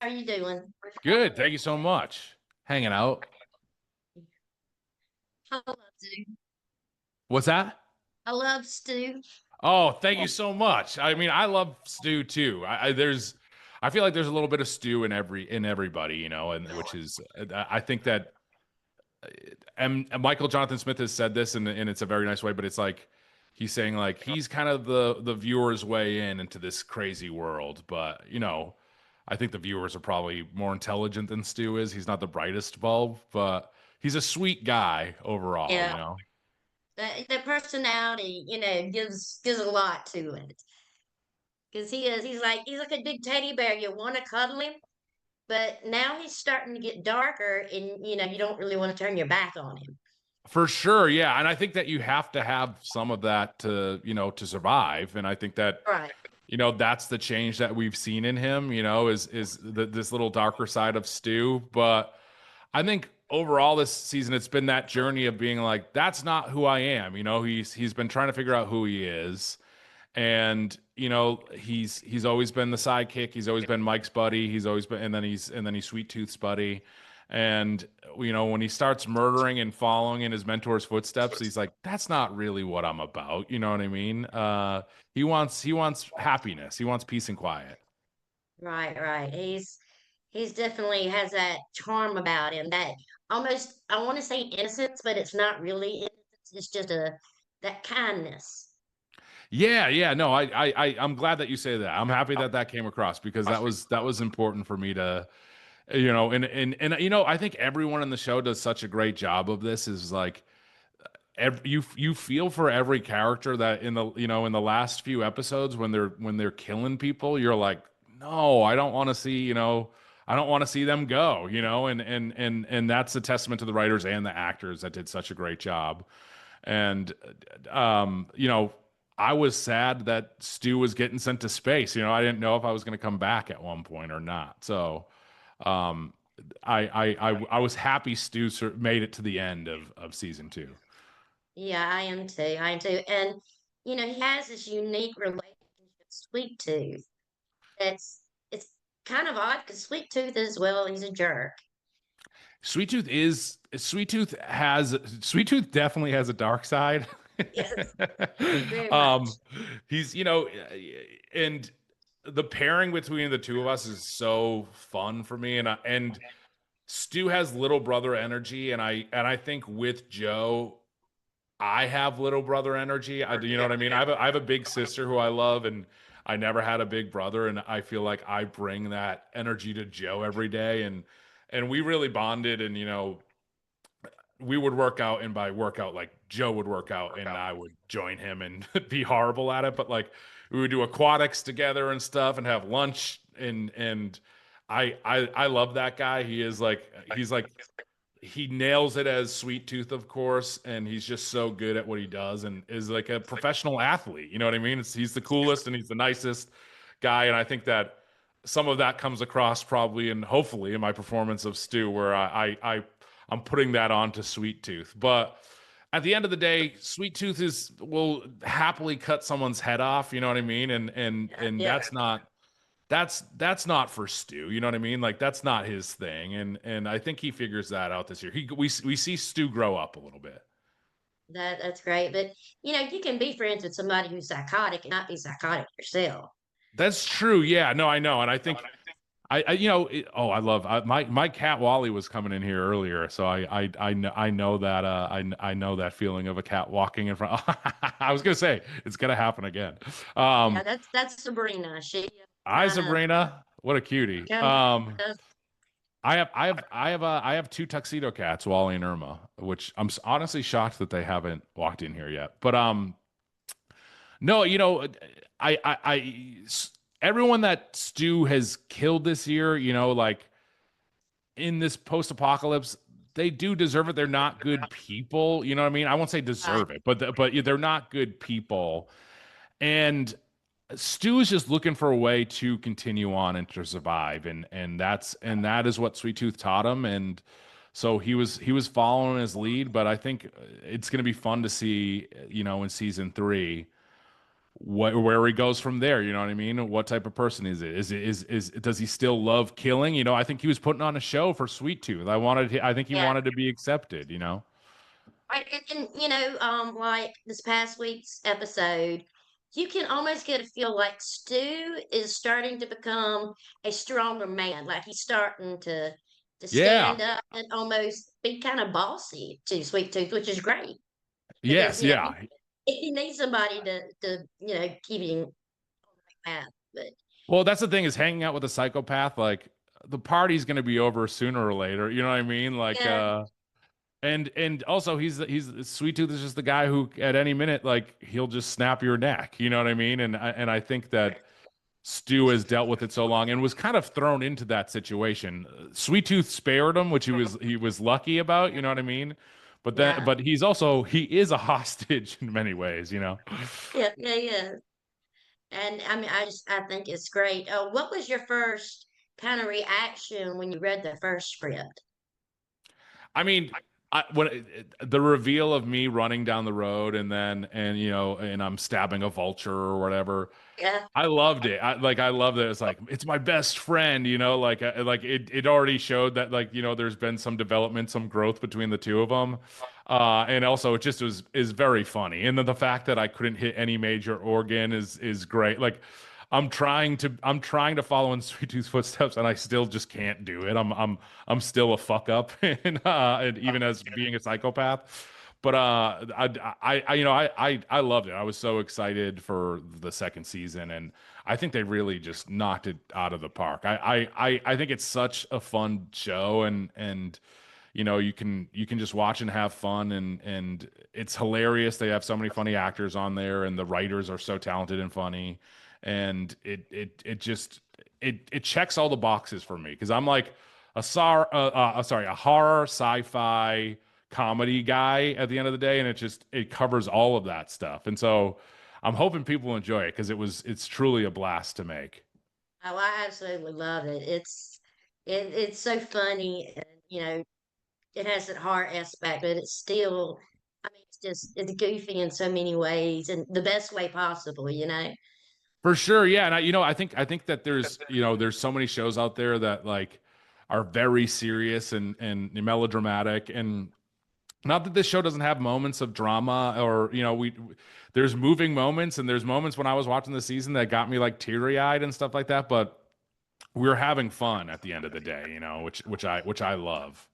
are you doing? Good. Thank you so much. Hanging out. I love Stu. What's that? I love Stu. Oh, thank you so much. I mean, I love stew too. I feel like there's a little bit of stew in everybody, and which is, I think that, and Michael Jonathan Smith has said this, and it's a very nice way, but it's like he's saying like he's kind of the viewer's way into this crazy world, but I think the viewers are probably more intelligent than Stu is. He's not the brightest bulb, but he's a sweet guy overall, Yeah, the personality, gives a lot to it. Because he's like a big teddy bear. You want to cuddle him, but now he's starting to get darker, and you don't really want to turn your back on him. For sure, yeah. And I think that you have to have some of that to survive. And I think that, Right. that's the change that we've seen in him, this little darker side of Stu. But I think overall this season it's been that journey of being like, that's not who I am. He's been trying to figure out who he is. And he's always been the sidekick. He's always been Mike's buddy. He's always been, and then he's Sweet Tooth's buddy. And when he starts murdering and following in his mentor's footsteps, he's like, "That's not really what I'm about." You know what I mean? He wants happiness. He wants peace and quiet. Right, right. He's definitely has that charm about him, that almost, I want to say innocence, but it's not really innocence. It's just that kindness. Yeah, yeah. No, I'm glad that you say that. I'm happy that that came across because that was important for me to, and I think everyone in the show does such a great job of this. Is like you feel for every character that in the last few episodes when they're killing people, you're like, no, I don't want to see, I don't want to see them go, and that's a testament to the writers and the actors that did such a great job. And I was sad that Stu was getting sent to space. I didn't know if I was going to come back at one point or not. So um I was happy Stu made it to the end of season 2. Yeah, I am too. I am too. And he has this unique relationship with Sweet Tooth. It's kind of odd because Sweet Tooth as well, he's a jerk. Sweet Tooth definitely has a dark side. Yes, very um much. he's and the pairing between the two of us is so fun for me, and Stu has little brother energy, and I think with Joe I have little brother energy. You know what I mean? I have a big sister who I love, and I never had a big brother, and I feel like I bring that energy to Joe every day, and we really bonded, and we would work out, and by workout, like Joe would work out, and I would join him and be horrible at it, but like we would do aquatics together and stuff, and have lunch, and I love that guy. He's like he nails it as Sweet Tooth, of course, and he's just so good at what he does, and is like a professional athlete. You know what I mean? He's the coolest and he's the nicest guy, and I think that some of that comes across probably and hopefully in my performance of Stu, where I'm putting that on to Sweet Tooth. But at the end of the day, Sweet Tooth will happily cut someone's head off. You know what I mean? And Yeah. that's not for Stu. You know what I mean? Like that's not his thing. And I think he figures that out this year. We see Stu grow up a little bit. That's great. But you can be friends with somebody who's psychotic and not be psychotic yourself. That's true. Yeah, no, I know. And I think I love my cat Wally was coming in here earlier, so I know that I know that feeling of a cat walking in front. I was gonna say it's gonna happen again. Yeah, Um, that's Sabrina. She Hi kind of Sabrina, what a cutie. kind of I have two tuxedo cats, Wally and Irma, which I'm honestly shocked that they haven't walked in here yet. But no, everyone that Stu has killed this year, like in this post-apocalypse, they do deserve it. They're not good people, you know what I mean? I won't say deserve it, but they're not good people. And Stu is just looking for a way to continue on and to survive, and that is what Sweet Tooth taught him. And so he was following his lead, but I think it's going to be fun to see, in season 3, where he goes from there. You know what I mean? What type of person is it? Is does he still love killing? You know, I think he was putting on a show for Sweet Tooth. I think he Yeah. wanted to be accepted. You know. Right, and like this past week's episode, you can almost get a feel like Stu is starting to become a stronger man. Like he's starting to Yeah. stand up and almost be kind of bossy to Sweet Tooth, which is great because Yes. Yeah. he needs somebody to keep him on the path. But Well, that's the thing is hanging out with a psychopath. Like the party's going to be over sooner or later. You know what I mean? Like, yeah, and also he's Sweet Tooth is just the guy who at any minute like he'll just snap your neck. You know what I mean? And I think that Stu has dealt with it so long and was kind of thrown into that situation. Sweet Tooth spared him, which he was lucky about. You know what I mean? yeah, But he is a hostage in many ways. You know. yeah. And I mean, I think it's great. What was your first kind of reaction when you read the first script? I mean, the reveal of me running down the road and and I'm stabbing a vulture or whatever. Yeah, I loved it. I loved it. It's like it's my best friend, like it already showed that there's been some development, some growth between the two of them. And also it just is very funny. And then the fact that I couldn't hit any major organ is great. Like I'm trying to follow in Sweet Tooth's footsteps and I still just can't do it. I'm still a fuck up and even as being a psychopath. But I loved it. I was so excited for the second season, and I think they really just knocked it out of the park. I think it's such a fun show, and you can just watch and have fun, and it's hilarious. They have so many funny actors on there, and the writers are so talented and funny, and it checks all the boxes for me because I'm like a horror sci-fi comedy guy at the end of the day, and it covers all of that stuff. And so I'm hoping people enjoy it because it's truly a blast to make. oh, I absolutely love it. It's so funny, and it has that heart aspect, but it's still, I mean, it's goofy in so many ways, and the best way possible. For sure, yeah. And I think that there's so many shows out there that like are very serious and melodramatic, and not that this show doesn't have moments of drama or there's moving moments, and there's moments when I was watching the season that got me like teary-eyed and stuff like that, but we're having fun at the end of the day, which I love.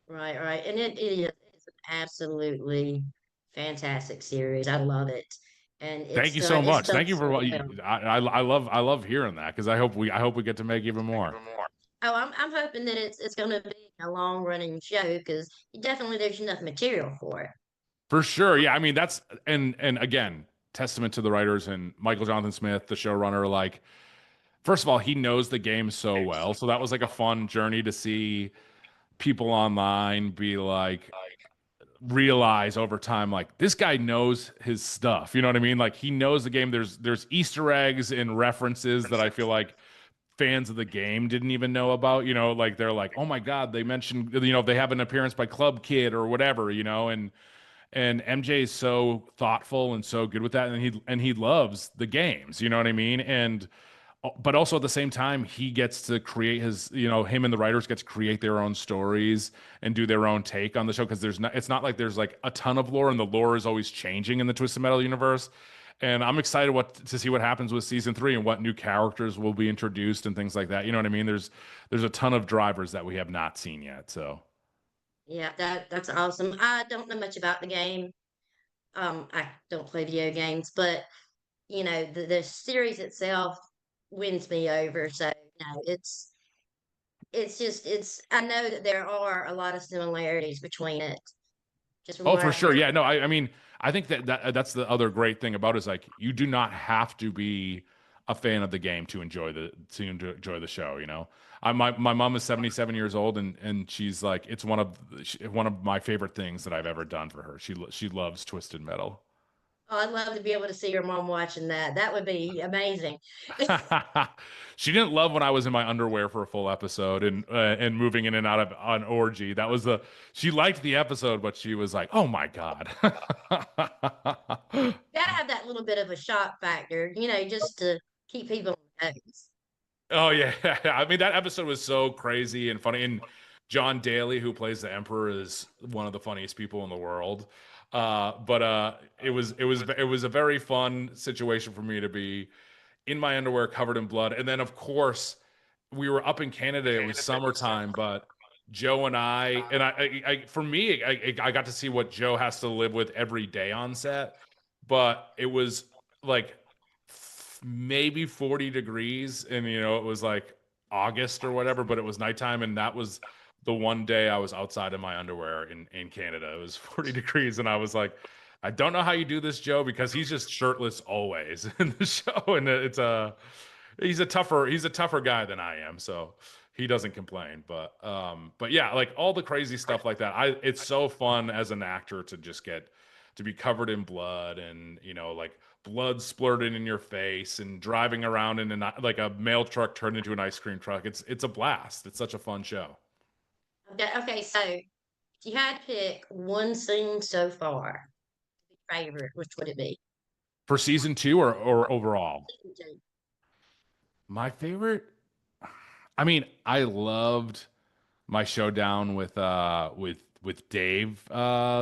Right, right, and it's an absolutely fantastic series. I love it, and Thank you so it's much. done Thank you for so what well. I love hearing that because I hope we get to make even more. Oh, I'm hoping that it's going to be a long running show because definitely there's enough material for it. For sure. Yeah, I mean and again, testament to the writers and Michael Jonathan Smith, the showrunner, like first of all, he knows the game so well. So that was like a fun journey to see people online be like realize over time like this guy knows his stuff. You know what I mean? Like he knows the game. There's Easter eggs and references that I feel like fans of the game didn't even know about. Like they're like, "Oh my God, they mentioned they have an appearance by Club Kid or whatever," and MJ is so thoughtful and so good with that, and he loves the games. You know what I mean? And but also at the same time, he gets to create him and the writers get to create their own stories and do their own take on the show because it's not like there's like a ton of lore, and the lore is always changing in the Twisted Metal universe. And I'm excited to see what happens with season 3 and what new characters will be introduced and things like that. You know what I mean? There's a ton of drivers that we have not seen yet. So Yeah, that's awesome. I don't know much about the game. I don't play video games, but the series itself wins me over. So it's just it's. I know that there are a lot of similarities between it, just from oh, what for I've sure. heard. Yeah, no, I mean, I think that's the other great thing about it is like you do not have to be a fan of the game to enjoy the show. My mom is 77 years old, and she's like it's one of my favorite things that I've ever done for her. She loves Twisted Metal. Oh, I'd love to be able to see your mom watching that. That would be amazing. She didn't love when I was in my underwear for a full episode and moving in and out of an orgy. That was the She liked the episode, but she was like, "Oh my God." Gotta have that little bit of a shock factor, just to keep people on toes. Oh yeah. I mean, that episode was so crazy and funny. And John Daly, who plays the Emperor, is one of the funniest people in the world. But it was a very fun situation for me to be in my underwear covered in blood. And then of course we were up in Canada. It was summertime, but Joe and for me, I got to see what Joe has to live with every day on set. But it was like maybe 40 degrees, and it was like August or whatever, but it was nighttime, and that was the one day I was outside in my underwear in Canada. It was 40 degrees, and I was like, I don't know how you do this, Joe, because he's just shirtless always in the show, and he's a tougher guy than I am, so he doesn't complain. But yeah, like all the crazy stuff like that. It's so fun as an actor to just get to be covered in blood, and like blood splurting in your face, and driving around in like a mail truck turned into an ice cream truck. It's a blast. It's such a fun show. Okay, so if you had to pick one scene so far, favorite, which would it be? For season two or overall? My favorite, I mean, I loved my showdown with Dave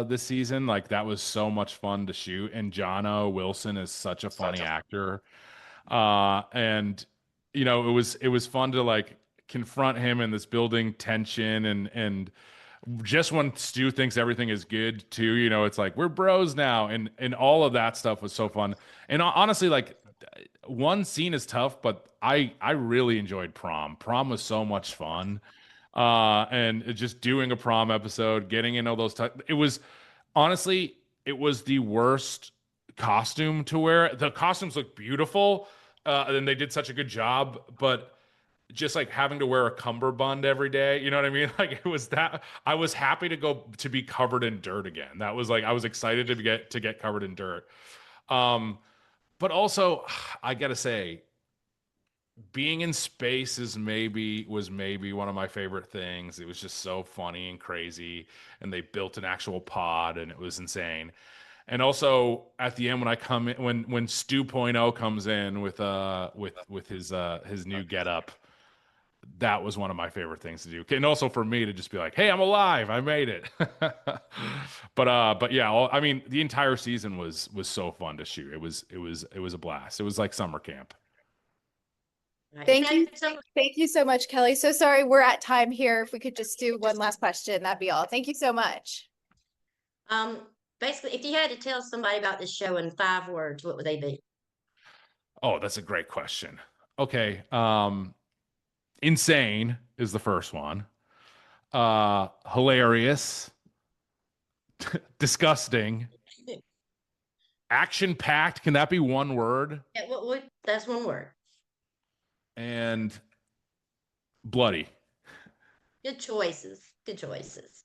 this season. Like that was so much fun to shoot. And John O. Wilson is such a funny actor. And it was fun to like confront him in this building tension, and just when Stu thinks everything is good too, it's like we're bros now, and all of that stuff was so fun. And honestly, like one scene is tough, but I really enjoyed prom. Prom was so much fun. And just doing a prom episode, getting in all those it was honestly, it was the worst costume to wear. The costumes look beautiful, and they did such a good job, but just like having to wear a cummerbund every day, you know what I mean? Like it was that I was happy to go to be covered in dirt again. That was like I was excited to get covered in dirt. But also I gotta say, being in space was maybe one of my favorite things. It was just so funny and crazy, and they built an actual pod, and it was insane. And also at the end when I come in, when Stu Point oh comes in with his new getup, that was one of my favorite things to do. And also for me to just be like, "Hey, I'm alive. I made it." But yeah, I mean, the entire season was so fun to shoot. It was a blast. It was like summer camp. Right. Thank you. Thank you so much, Kelly. So sorry we're at time here. If we could just do one last question, that'd be all. Thank you so much. Um, Basically, if you had to tell somebody about this show in 5 words, what would they be? Oh, that's a great question. Okay. Insane is the first one. Hilarious, disgusting, action packed. Can that be one word? Yeah, that's one word. And bloody. Good choices. Good choices.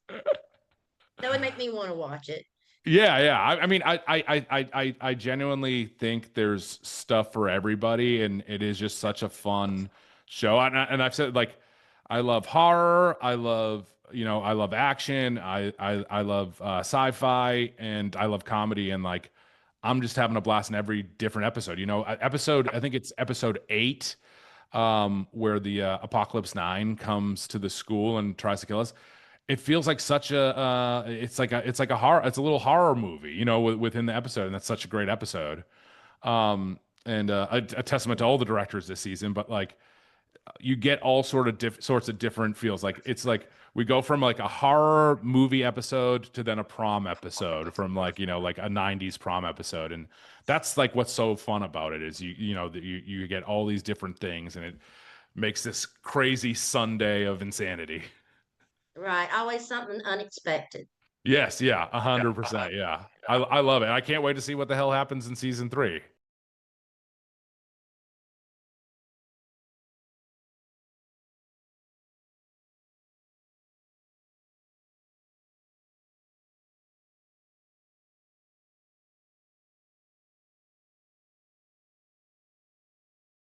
That would make me want to watch it. Yeah, yeah. I mean, I genuinely think there's stuff for everybody, and it is just such a fun show. And I've said, like, I love horror. I love action. I love sci-fi, and I love comedy. And like, I'm just having a blast in every different episode. I think it's episode 8, where the Apocalypse 9 comes to the school and tries to kill us. It feels like such a horror, it's a little horror movie, within the episode, and that's such a great episode. And a testament to all the directors this season. But like, you get all sorts of different feels. Like it's like we go from like a horror movie episode to then a prom episode, from like like a 90s prom episode. And that's like what's so fun about it, is that you get all these different things, and it makes this crazy Sunday of insanity. Right. Always something unexpected. Yes, yeah, 100%. Yeah. I love it. I can't wait to see what the hell happens in season 3.